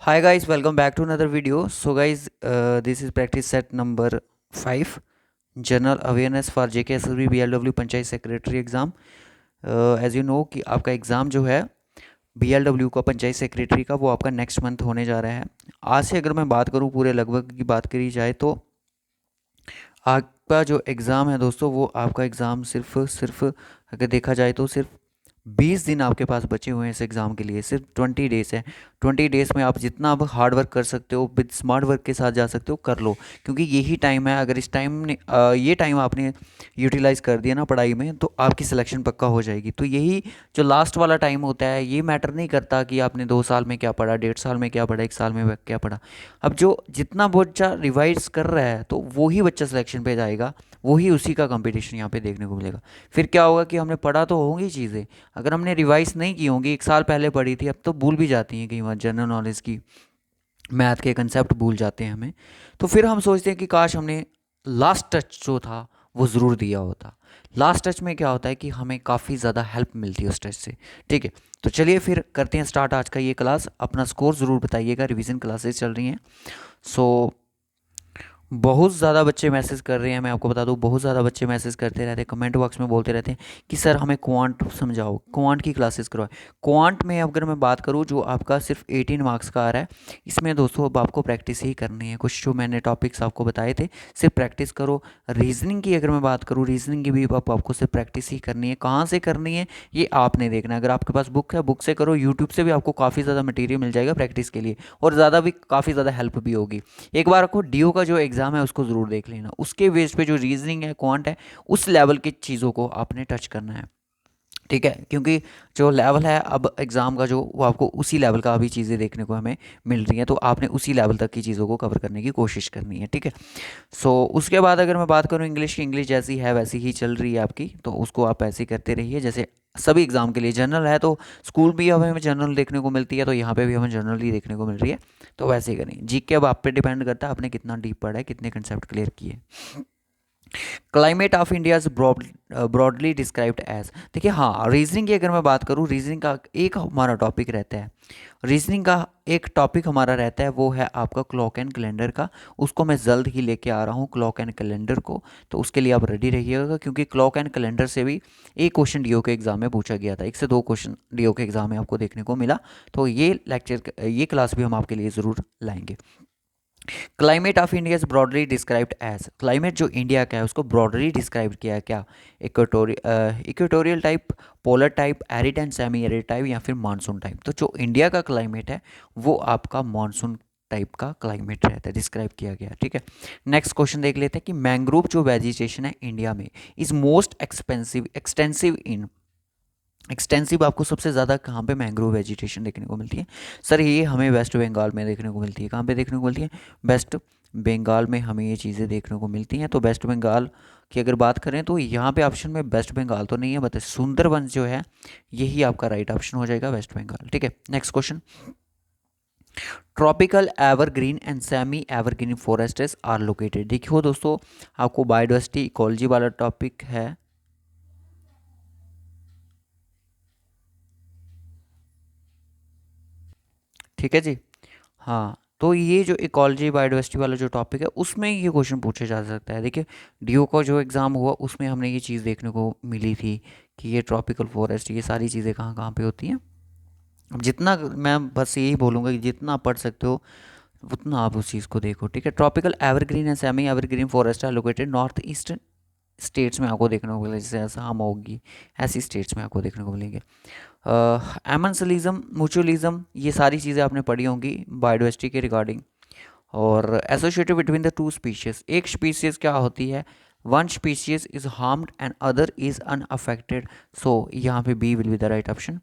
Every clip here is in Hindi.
Hi guys, welcome back to another video. So guys, this is practice set number 5, General Awareness for JK SSB BLW panchayat secretary exam. As you know कि आपका एग्ज़ाम जो है BLW का पंचायत सेक्रेटरी का वो आपका नेक्स्ट मंथ होने जा रहा है। आज से अगर मैं बात करूँ पूरे लगभग की बात करी जाए तो आपका जो एग्ज़ाम है दोस्तों वो आपका एग्ज़ाम सिर्फ अगर देखा जाए तो सिर्फ 20 दिन आपके पास बचे हुए हैं इस एग्ज़ाम के लिए। सिर्फ 20 डेज़ है। 20 डेज़ में आप जितना अब हार्ड वर्क कर सकते हो, विद स्मार्ट वर्क के साथ जा सकते हो, कर लो। क्योंकि यही टाइम है। अगर इस टाइम ने ये टाइम आपने यूटिलाइज़ कर दिया ना पढ़ाई में, तो आपकी सिलेक्शन पक्का हो जाएगी। तो यही जो लास्ट वाला टाइम होता है, ये मैटर नहीं करता कि आपने 2 साल में क्या पढ़ा, 1.5 साल में क्या पढ़ा, 1 साल में क्या पढ़ा। अब जो जितना बच्चा रिवाइज कर रहा है तो वो ही बच्चा सिलेक्शन पे जाएगा, वही उसी का कंपटीशन यहाँ पे देखने को मिलेगा। फिर क्या होगा कि हमने पढ़ा तो होंगी चीज़ें, अगर हमने रिवाइज नहीं की होंगी, 1 साल पहले पढ़ी थी, अब तो भूल भी जाती हैं कई बार, जनरल नॉलेज की, मैथ के कंसेप्ट भूल जाते हैं हमें। तो फिर हम सोचते हैं कि काश हमने लास्ट टच जो था वो ज़रूर दिया होता। लास्ट टच में क्या होता है कि हमें काफ़ी ज़्यादा हेल्प मिलती है उस टच से। ठीक है, तो चलिए फिर करते हैं स्टार्ट आज का ये क्लास। अपना स्कोर ज़रूर बताइएगा, रिवीजन क्लासेस चल रही हैं। सो बहुत ज़्यादा बच्चे मैसेज कर रहे हैं, मैं आपको बता दूं, बहुत ज़्यादा बच्चे मैसेज करते रहते हैं, कमेंट बॉक्स में बोलते रहते हैं कि सर हमें क्वांट समझाओ, क्वांट की क्लासेस करवाएं। क्वांट में अगर मैं बात करूं जो आपका सिर्फ 18 मार्क्स का आ रहा है, इसमें दोस्तों अब आपको प्रैक्टिस ही करनी है। कुछ जो मैंने टॉपिक्स आपको बताए थे सिर्फ प्रैक्टिस करो। रीजनिंग की अगर मैं बात करूँ, रीजनिंग की भी आपको सिर्फ प्रैक्टिस ही करनी है। कहाँ से करनी है ये आपने देखना है। अगर आपके पास बुक है, बुक से करो। यूट्यूब से भी आपको काफ़ी ज़्यादा मटीरियल मिल जाएगा प्रैक्टिस के लिए, और ज़्यादा भी काफ़ी ज़्यादा हेल्प भी होगी। एक बार आपको डीओ का जो एग्ज़ाम है उसको ज़रूर देख लेना, उसके बेस पे जो रीजनिंग है, क्वांट है, उस लेवल की चीज़ों को आपने टच करना है। ठीक है, क्योंकि जो लेवल है अब एग्ज़ाम का जो, वो आपको उसी लेवल का अभी चीज़ें देखने को हमें मिल रही हैं, तो आपने उसी लेवल तक की चीज़ों को कवर करने की कोशिश करनी है। ठीक है, सो उसके बाद अगर मैं बात करूँ इंग्लिश की, इंग्लिश जैसी है वैसी ही चल रही है आपकी, तो उसको आप ऐसे ही करते रहिए जैसे सभी एग्ज़ाम के लिए। जनरल है तो स्कूल भी अब हमें जनरल देखने को मिलती है, तो यहाँ पे भी हमें जनरल ही देखने को मिल रही है, तो वैसे ही करें। जी के अब आप पे डिपेंड करता है आपने कितना डीप पढ़ा है, कितने कंसेप्ट क्लियर किए। Climate of India is broadly described as, देखिए हाँ, रीजनिंग की अगर मैं बात करूँ, रीजनिंग का एक हमारा टॉपिक रहता है, रीजनिंग का एक टॉपिक हमारा रहता है, वो है आपका क्लॉक एंड कैलेंडर का। उसको मैं जल्द ही लेके आ रहा हूँ, क्लॉक एंड कैलेंडर को, तो उसके लिए आप रेडी रहिएगा, क्योंकि क्लॉक एंड कैलेंडर से भी एक क्वेश्चन डीओ के एग्जाम में पूछा गया था, 1 से 2 क्वेश्चन डीओ के एग्जाम में आपको देखने को मिला। तो ये लेक्चर, ये क्लास भी हम आपके लिए ज़रूर लाएंगे। Climate of India is broadly described as, climate जो इंडिया का है उसको ब्रॉडली डिस्क्राइब किया है क्या? Equatorial type, polar type, arid and semi arid type, या फिर मानसून टाइप। तो जो इंडिया का क्लाइमेट है वो आपका मानसून टाइप का क्लाइमेट रहता है, डिस्क्राइब किया गया। ठीक है, नेक्स्ट क्वेश्चन देख लेते हैं कि मैंग्रोव जो वेजिटेशन है इंडिया में is most extensive in, extensive आपको सबसे ज़्यादा कहाँ पे मैंग्रोव वेजिटेशन देखने को मिलती है? सर ये हमें वेस्ट बंगाल में देखने को मिलती है। कहाँ पे देखने को मिलती है? वेस्ट बंगाल में हमें ये चीज़ें देखने को मिलती हैं। तो वेस्ट बंगाल की अगर बात करें तो यहाँ पे ऑप्शन में वेस्ट बंगाल तो नहीं है, बट सुंदरबन जो है यही आपका राइट ऑप्शन हो जाएगा, वेस्ट बंगाल। ठीक है, next question, tropical evergreen and semi evergreen forests are located. देखियो दोस्तों, आपको बायोडाइवर्सिटी इकोलॉजी वाला टॉपिक है। ठीक है जी, हाँ, तो ये जो इकोलॉजी बायोडाइवर्सिटी वाला जो टॉपिक है उसमें ये क्वेश्चन पूछा जा सकता है। देखिए डीओ का जो एग्ज़ाम हुआ उसमें हमने ये चीज़ देखने को मिली थी कि ये ट्रॉपिकल फॉरेस्ट, ये सारी चीज़ें कहाँ कहाँ पे होती हैं। अब जितना, मैं बस यही बोलूँगा कि जितना आप पढ़ सकते हो उतना आप उस चीज़ को देखो। ठीक है, tropical evergreen and semi evergreen forest are located north eastern states में आपको देखने को मिलेगा, जैसे असम होगी, ऐसी स्टेट्स में आपको देखने को मिलेंगे। एमन्सलिज्म, म्यूचुअलिज्म, ये सारी चीज़ें आपने पढ़ी होंगी बायोडाइवर्सिटी के रिगार्डिंग। और associated between the two species, एक स्पीशीज क्या होती है? One species is harmed and other is unaffected. So यहाँ पे B will be the right option.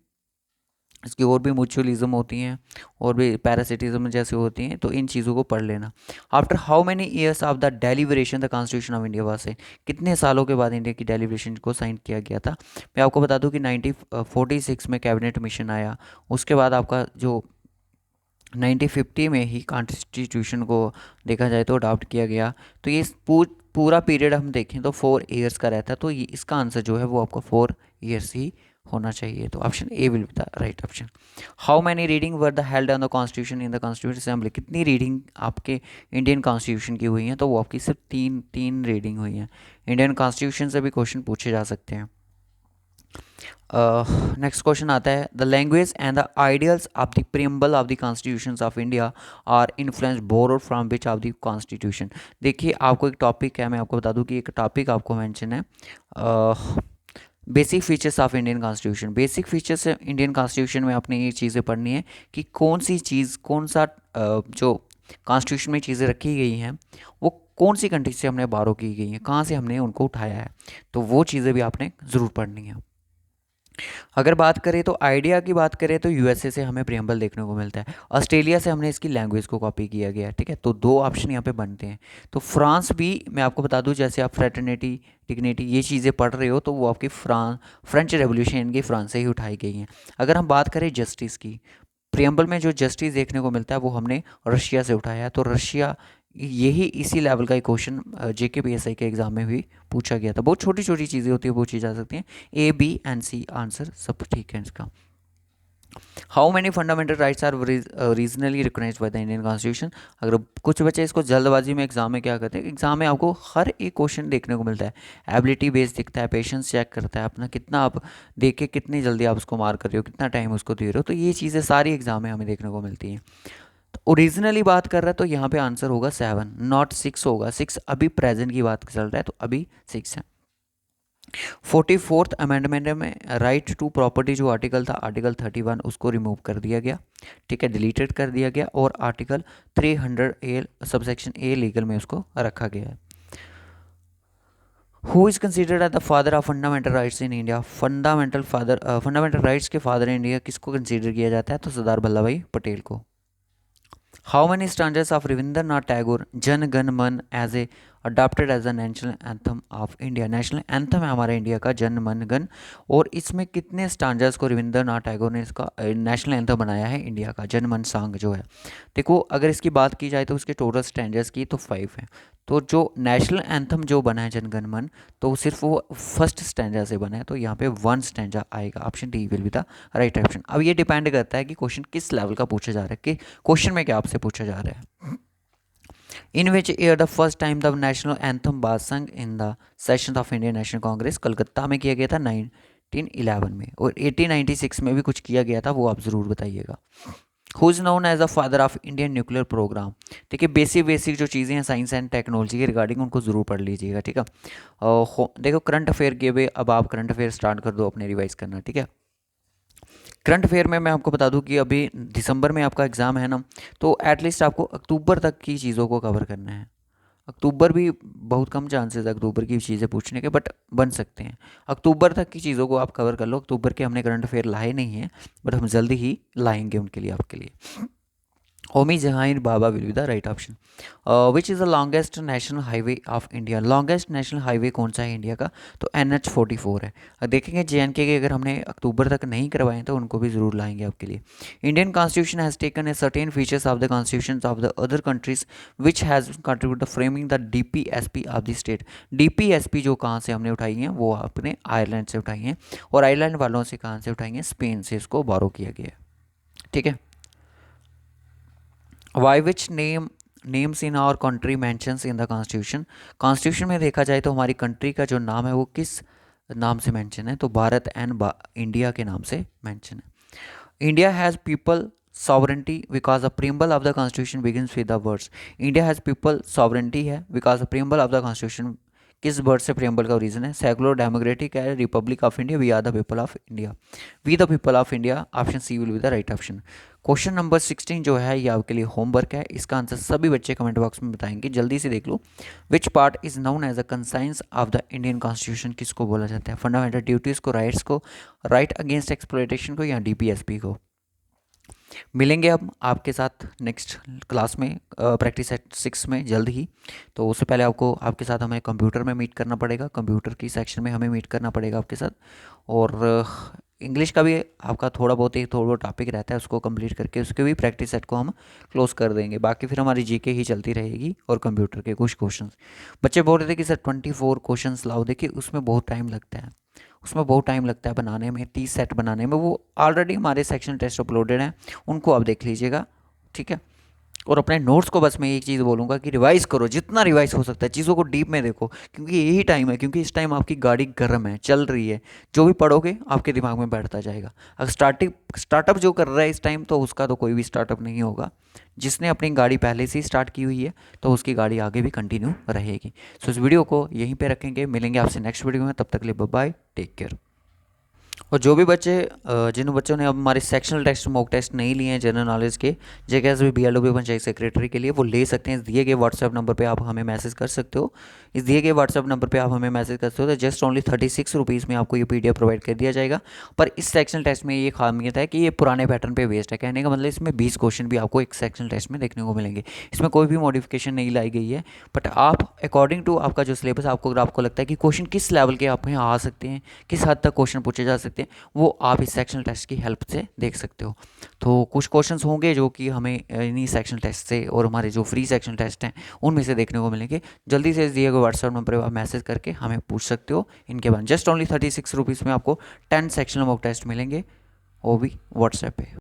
इसकी और भी म्यूचुअलिज्म होती हैं, और भी पैरासिटिज्म जैसे होती हैं, तो इन चीज़ों को पढ़ लेना। After how many years of the deliberation the constitution of India was sign, कितने सालों के बाद इंडिया की डेलीब्रेशन को साइन किया गया था? मैं आपको बता दूं कि 1946 में कैबिनेट मिशन आया, उसके बाद आपका जो 1950 में ही कॉन्स्टिट्यूशन को देखा जाए तो अडॉप्ट किया गया। तो ये पूरा पीरियड हम देखें तो 4 ईयर्स का रहता है, तो ये इसका आंसर जो है वो आपका 4 ईयर्स ही होना चाहिए। तो option A will be the right option. How many reading were the held on the constitution in the constitution assembly, कितनी रीडिंग आपके इंडियन कॉन्स्टिट्यूशन की हुई हैं, तो वो आपकी सिर्फ तीन तीन रीडिंग हुई हैं। इंडियन कॉन्स्टिट्यूशन से भी क्वेश्चन पूछे जा सकते हैं। नेक्स्ट क्वेश्चन आता है, the language and the ideals of the preamble of the constitution of India are influence borrowed from which of the constitution. देखिए आपको एक टॉपिक है, मैं आपको बता दूं कि एक टॉपिक आपको मेंशन है, basic features of Indian constitution. Basic features Indian constitution में आपने ये चीज़ें पढ़नी है कि कौन सी चीज़, कौन सा जो कॉन्स्टिट्यूशन में चीज़ें रखी गई हैं वो कौन सी कंट्री से हमने बारो की गई हैं, कहाँ से हमने उनको उठाया है, तो वो चीज़ें भी आपने ज़रूर पढ़नी है। अगर बात करें तो आइडिया की बात करें तो यूएसए से हमें प्रियम्बल देखने को मिलता है, ऑस्ट्रेलिया से हमने इसकी लैंग्वेज को कॉपी किया गया है, ठीक है। तो दो ऑप्शन यहाँ पे बनते हैं। तो फ्रांस भी मैं आपको बता दूं, जैसे आप फ्रेटर्निटी डिग्निटी ये चीज़ें पढ़ रहे हो तो वो आपकी फ्रेंच रेवोल्यूशन की फ्रांस से ही उठाई गई हैं। अगर हम बात करें जस्टिस की, प्रियम्बल में जो जस्टिस देखने को मिलता है वो हमने रशिया से उठाया है। तो रशिया, यही इसी लेवल का एक क्वेश्चन JKPSI के एग्जाम में भी पूछा गया था। बहुत छोटी छोटी चीज़ें होती है, पूछी जा सकती हैं। A, B and C answer सब ठीक है इसका। How many fundamental rights are regionally recognised by the Indian constitution. अगर कुछ बच्चे इसको जल्दबाजी में एग्जाम में क्या करते हैं, एग्जाम में आपको हर एक क्वेश्चन देखने को मिलता है, एबिलिटी बेस्ड दिखता है, पेशेंस चेक करता है अपना, कितना आप देख के कितनी जल्दी आप उसको मार कर रहे हो, कितना टाइम उसको दे रहे हो, तो ये चीज़ें सारी एग्जाम में हमें देखने को मिलती हैं। तो ओरिजिनली बात कर रहा है तो यहाँ पे आंसर होगा 7, नॉट 6 होगा। 6 अभी प्रेजेंट की बात चल रहा है, तो अभी 6 है। 44th अमेंडमेंट में राइट टू प्रॉपर्टी जो आर्टिकल था, आर्टिकल 31 उसको रिमूव कर दिया गया, ठीक है, डिलीटेड कर दिया गया, और article 300A subsection A legal में उसको रखा गया है। Who is considered as the father of fundamental rights in India. Fundamental rights के फादर इन इंडिया किसको कंसिडर किया जाता है, तो सरदार वल्लभ भाई पटेल को। How many stanzas of Rabindranath Tagore Jana Gana Mana as a adopted as a national anthem of India. National anthem है हमारे इंडिया का जन मन गण, और इसमें कितने स्टांजास को रविंद्रनाथ टैगोर ने इसका नेशनल एंथम बनाया है इंडिया का, जन मन सॉन्ग जो है। देखो अगर इसकी बात की जाए तो उसके टोटल स्टैंजास की तो 5 है। तो जो नेशनल एंथम जो बना है जन गण मन, तो सिर्फ वो फर्स्ट स्टैंजा से बना है, तो यहाँ पे 1 स्टैंजा आएगा। Option D will be the right option. अब ये डिपेंड करता है कि क्वेश्चन किस लेवल का पूछा जा रहा है, कि क्वेश्चन में क्या आपसे पूछा जा रहा है। In which year the first time the national anthem was sung in the session of Indian National Congress. Calcutta में किया गया था 1911 में, और 1896 में भी कुछ किया गया था, वो आप ज़रूर बताइएगा। Who is known as the father of Indian nuclear program. देखिए बेसिक जो चीज़ें हैं साइंस एंड टेक्नोलॉजी के रिगार्डिंग उनको ज़रूर पढ़ लीजिएगा, ठीक है। देखो करंट अफेयर के वे, अब आप करंट अफेयर स्टार्ट कर दो अपने रिवाइज करना, ठीक है। करंट अफेयर में मैं आपको बता दूं कि अभी दिसंबर में आपका एग्ज़ाम है ना, तो एटलीस्ट आपको अक्टूबर तक की चीज़ों को कवर करना है। अक्टूबर भी बहुत कम चांसेस है अक्टूबर की चीज़ें पूछने के, बट बन सकते हैं। अक्टूबर तक की चीज़ों को आप कवर कर लो। अक्टूबर के हमने करंट अफेयर लाए नहीं हैं, बट हम जल्दी ही लाएंगे उनके लिए, आपके लिए। Homi Jehangir Bhabha will be the right option. Which is the longest national highway of India. Longest national highway कौन सा है इंडिया का, तो NH44 है। देखेंगे JNK के अगर हमने अक्टूबर तक नहीं करवाए तो उनको भी ज़रूर लाएंगे आपके लिए। Indian constitution has taken a certain features of the constitution of the other countries which has contribute the framing the DPSP of the state. DPSP जो कहाँ से हमने उठाई हैं, वो आपने आयरलैंड से उठाई हैं, और आयरलैंड वालों से कहाँ से उठाई हैं, स्पेन से इसको बारो किया गया है, ठीक है। Why which names in our country mentions in the constitution. Constitution में देखा जाए तो हमारी कंट्री का जो नाम है वो किस नाम से मेंशन है, तो भारत एंड इंडिया के नाम से मेंशन है। India has people sovereignty because the preamble of the constitution begins with the words. India has people sovereignty है because the preamble of the constitution किस वर्ड से प्रियम्बल का रीजन है, सेकुलर डेमोक्रेटिक है, republic of India, we are the people of India, we the people of India. Option C will be the right option. Question number 16 जो है ये आपके लिए होमवर्क है, इसका आंसर सभी बच्चे कमेंट बॉक्स में बताएंगे, जल्दी से देख लो। Which part is known as a conscience of the Indian constitution किसको बोला जाता है, फंडामेंटल ड्यूटीज़ को, राइट्स को, राइट अगेंस्ट एक्सप्लॉयटेशन को, या DPSP को। मिलेंगे अब आपके साथ नेक्स्ट क्लास में प्रैक्टिस सेट 6 में जल्द ही। तो उससे पहले आपको आपके साथ हमें कंप्यूटर में मीट करना पड़ेगा, कंप्यूटर की सेक्शन में हमें मीट करना पड़ेगा आपके साथ। और इंग्लिश का भी आपका थोड़ा बहुत टॉपिक रहता है, उसको कंप्लीट करके उसके भी प्रैक्टिस सेट को हम क्लोज कर देंगे। बाकी फिर हमारी GK ही चलती रहेगी और कंप्यूटर के कुछ क्वेश्चन। बच्चे बोल रहे थे कि सर 24 क्वेश्चन लाओ, देखिए उसमें बहुत टाइम लगता है, उसमें बहुत टाइम लगता है बनाने में, 30 सेट बनाने में। वो ऑलरेडी हमारे सेक्शन टेस्ट अपलोडेड हैं, उनको आप देख लीजिएगा, ठीक है। और अपने नोट्स को बस मैं एक चीज़ बोलूँगा कि रिवाइज़ करो, जितना रिवाइज हो सकता है, चीज़ों को डीप में देखो, क्योंकि यही टाइम है, क्योंकि इस टाइम आपकी गाड़ी गर्म है, चल रही है। जो भी पढ़ोगे आपके दिमाग में बैठता जाएगा। अगर स्टार्टअप जो कर रहा है इस टाइम, तो उसका तो कोई भी स्टार्टअप नहीं होगा। जिसने अपनी गाड़ी पहले से ही स्टार्ट की हुई है, तो उसकी गाड़ी आगे भी कंटिन्यू रहेगी। सो इस वीडियो को यहीं पे रखेंगे, मिलेंगे आपसे नेक्स्ट वीडियो में। तब तक के लिए बाय बाय, टेक केयर। और जो भी बच्चे जिन बच्चों ने अब हमारे सेक्शनल टेस्ट मॉक टेस्ट नहीं लिए हैं जनरल नॉलेज के, जेके BLW पंचायत सेक्रेटरी के लिए, वो ले सकते हैं। इस दिए गए व्हाट्सएप नंबर पे आप हमें मैसेज कर सकते हो। इस दिए गए व्हाट्सएप नंबर पे आप हमें मैसेज कर सकते हो। तो जस्ट ओनली 36 रुपीज़ में आपको ये PDF प्रोवाइड कर दिया जाएगा। पर इस सेक्शनल टेस्ट में ये खामियत है कि ये पुराने पैटर्न पे बेस्ड है। कहने का मतलब इसमें 20 क्वेश्चन भी आपको एक सेक्शनल टेस्ट में देखने को मिलेंगे। इसमें कोई भी मॉडिफिकेशन नहीं लाई गई है। बट आप अकॉर्डिंग टू आपका जो सिलेबस, अगर आपको लगता है कि क्वेश्चन किस लेवल के आप यहाँ आ सकते हैं, किस हद तक क्वेश्चन पूछे जा सकते हैं, वो आप इस सेक्शनल टेस्ट की हेल्प से देख सकते हो। तो कुछ क्वेश्चंस होंगे जो कि हमें इन्हीं सेक्शनल टेस्ट से और हमारे जो फ्री सेक्शनल टेस्ट हैं उनमें से देखने को मिलेंगे। जल्दी से दिए गए व्हाट्सएप नंबर पर आप मैसेज करके हमें पूछ सकते हो इनके बाद। जस्ट ओनली 36 रुपीज़ में आपको 10 सेक्शनल मॉक टेस्ट मिलेंगे, वो भी व्हाट्सएप पे।